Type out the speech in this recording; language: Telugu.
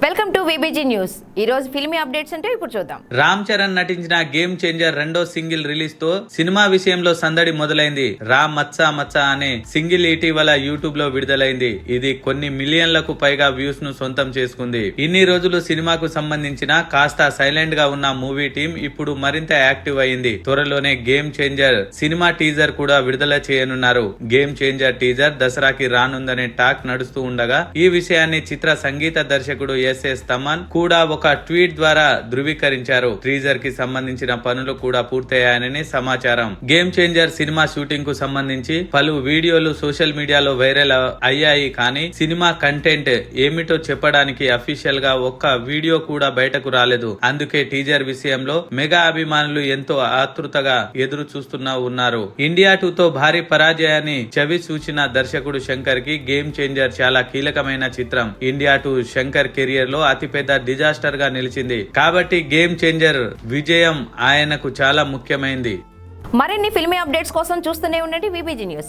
Welcome to VBG news. ఈ రోజు ఫిల్మీ అప్డేట్స్ అంటే ఇప్పుడు చూద్దాం. రామ్ చరణ్ నటించిన గేమ్ చేంజర్ రెండో సింగిల్ రిలీజ్ తో సినిమా విషయంలో సందడి మొదలైంది. రామ్ మచ్చా మచ్చా అనే సింగిల్ ఇటీవల యూట్యూబ్ లో విడుదలైంది. ఇది కొన్ని మిలియన్లకు పైగా వ్యూస్ ను సొంతం చేసుకుంది. ఇన్ని రోజులు సినిమాకు సంబంధించిన కాస్త సైలెంట్ గా ఉన్న మూవీ టీం ఇప్పుడు మరింత యాక్టివ్ అయింది. త్వరలోనే గేమ్ చేంజర్ సినిమా టీజర్ కూడా విడుదల చేయనున్నారు. గేమ్ చేంజర్ టీజర్ దసరాకి రానుందనే టాక్ నడుస్తూ ఉండగా ఈ విషయాన్ని చిత్ర సంగీత దర్శకుడు ఎస్ఎస్ తమన్ కూడా ఒక ట్వీట్ ద్వారా ధృవీకరించారు. టీజర్ కి సంబంధించిన పనులు కూడా పూర్తయ్యాయని సమాచారం. గేమ్ చేంజర్ సినిమా షూటింగ్ కు సంబంధించి పలు వీడియోలు సోషల్ మీడియాలో వైరల్ అయ్యాయి. కానీ సినిమా కంటెంట్ ఏమిటో చెప్పడానికి అఫీషియల్ గా ఒక్క వీడియో కూడా బయటకు రాలేదు. అందుకే టీజర్ విషయంలో మెగా అభిమానులు ఎంతో ఆతృతగా ఎదురు చూస్తున్నా ఉన్నారు. ఇండియా 2 తో భారీ పరాజయాన్ని చవి చూసిన దర్శకుడు శంకర్ కి గేమ్ చేంజర్ చాలా కీలకమైన చిత్రం. ఇండియా 2 శంకర్ కెరియర్ లో అతిపెద్ద డిజాస్టర్ గా నిలిచింది. కాబట్టి గేమ్ చేంజర్ విజయం ఆయనకు చాలా ముఖ్యమైంది. మరిన్ని ఫిల్మీ అప్డేట్స్ కోసం చూస్తూనే ఉండండి విబిజీ న్యూస్.